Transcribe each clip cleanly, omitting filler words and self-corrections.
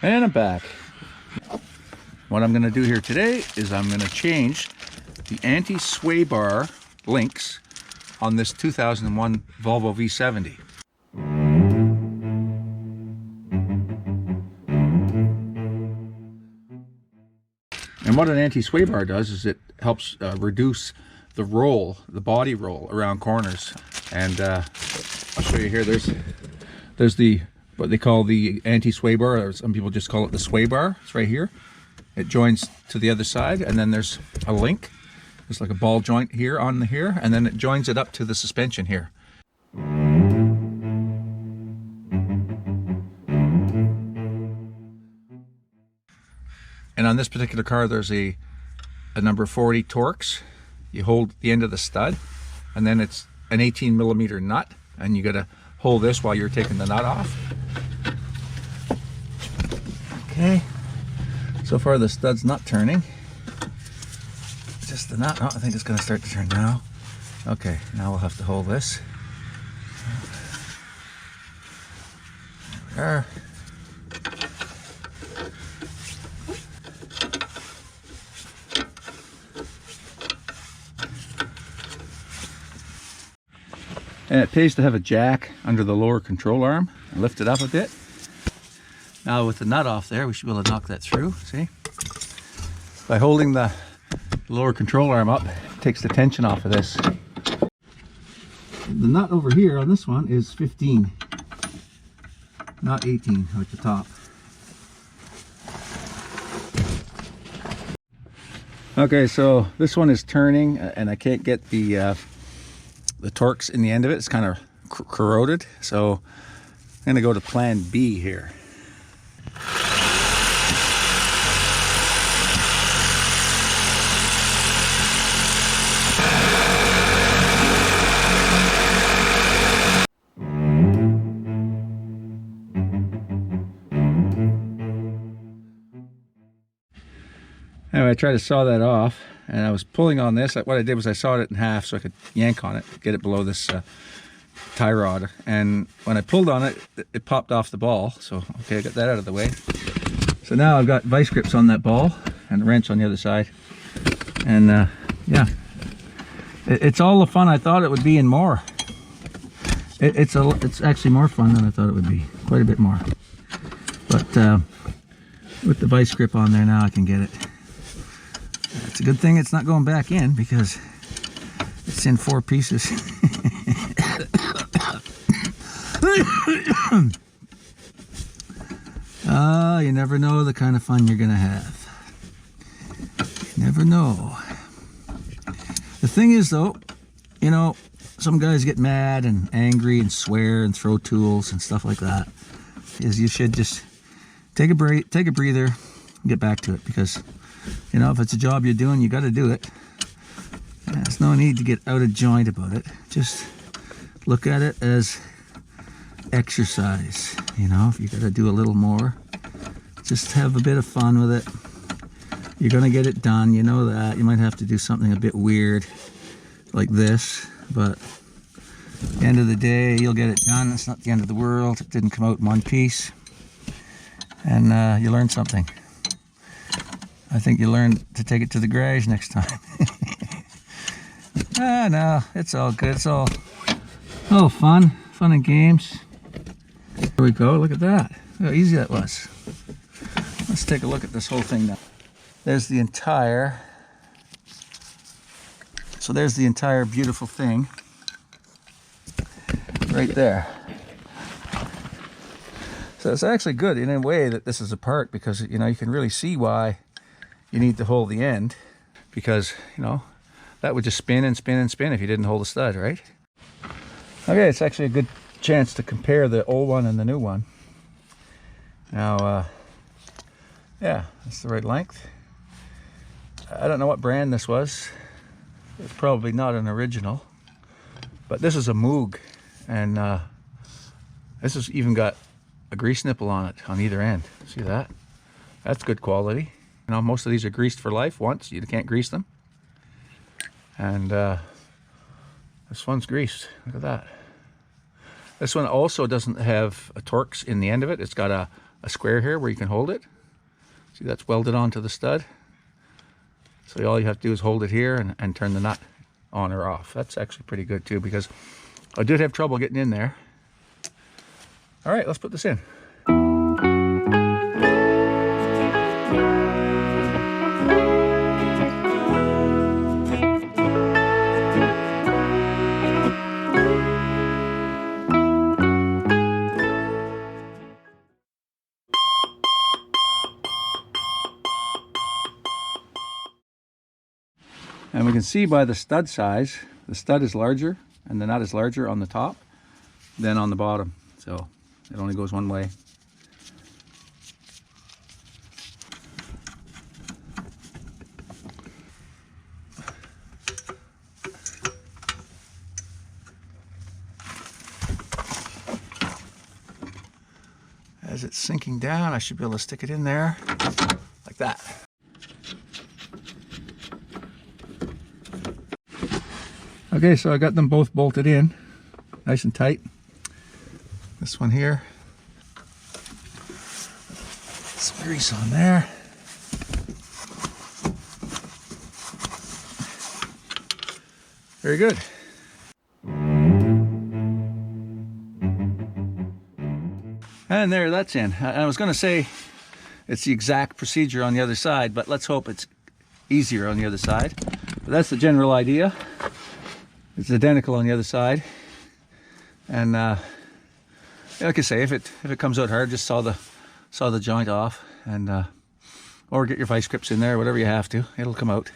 And I'm back. What I'm going to do here today is I'm going to change the anti-sway bar links on this 2001 Volvo V70. And what an anti-sway bar does is it helps reduce the roll, the body roll around corners. And I'll show you here. There's the what they call the anti-sway bar, or some people just call it the sway bar. It's right here. It joins to the other side, and then there's a link. There's like a ball joint here on here, and then it joins it up to the suspension here. And on this particular car, there's a number 40 Torx. You hold the end of the stud, and then it's an 18mm nut, and you got to hold this while you're taking the nut off. Okay, so far the stud's not turning. Just the nut. Oh, I think it's going to start to turn now. Okay, now we'll have to hold this. There we are. And it pays to have a jack under the lower control arm and lift it up a bit. Now with the nut off there, we should be able to knock that through, see? By holding the lower control arm up, it takes the tension off of this. The nut over here on this one is 15, not 18 at the top. Okay, so this one is turning and I can't get the Torx in the end of it. It's kind of corroded, so I'm going to go to plan B here. Anyway, I tried to saw that off, and I was pulling on this. What I did was I sawed it in half so I could yank on it, get it below this tie rod. And when I pulled on it, it popped off the ball. So, okay, I got that out of the way. So now I've got vice grips on that ball and a wrench on the other side. And yeah, it's all the fun I thought it would be and more. It's actually more fun than I thought it would be, quite a bit more. But with the vice grip on there now, I can get it. It's a good thing it's not going back in because it's in 4 pieces. You never know the kind of fun you're gonna have. You never know. The thing is though, you know, some guys get mad and angry and swear and throw tools and stuff like that. Is you should just take a breather and get back to it, because you know, if it's a job you're doing, you got to do it. There's no need to get out of joint about it. Just look at it as exercise. You know, if you got to do a little more, just have a bit of fun with it. You're gonna get it done. You know that. You might have to do something a bit weird like this, but at the end of the day, you'll get it done. It's not the end of the world. It didn't come out in one piece, and you learned something. I think you learned to take it to the garage next time. No, it's all good. It's all fun and games. There we go. Look at that. How easy that was. Let's take a look at this whole thing now. There's the entire beautiful thing right there. So it's actually good in a way that this is apart, because you know, you can really see why you need to hold the end, because you know that would just spin and spin and spin if you didn't hold the stud, right? Okay, it's actually a good chance to compare the old one and the new one. Now, yeah, that's the right length. I don't know what brand this was. It's probably not an original, but this is a Moog, and this has even got a grease nipple on it on either end. See that? That's good quality. You know, most of these are greased for life once. You can't grease them. And this one's greased. Look at that. This one also doesn't have a Torx in the end of it. It's got a square here where you can hold it. See, that's welded onto the stud. So all you have to do is hold it here and turn the nut on or off. That's actually pretty good too, because I did have trouble getting in there. All right, let's put this in. And we can see by the stud size, the stud is larger and the nut is larger on the top than on the bottom. So it only goes one way. As it's sinking down, I should be able to stick it in there like that. Okay, so I got them both bolted in, nice and tight. This one here, some grease on there. Very good. And there, that's in. I was going to say it's the exact procedure on the other side, but let's hope it's easier on the other side. But that's the general idea. It's identical on the other side. And like I say, if it comes out hard, just saw the joint off, and or get your vice grips in there, whatever you have to. It'll come out.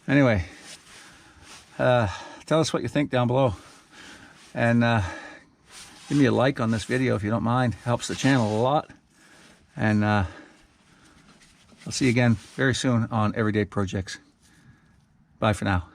Anyway, tell us what you think down below, and give me a like on this video if you don't mind. Helps the channel a lot. And I'll see you again very soon on Everyday Projects. Bye for now.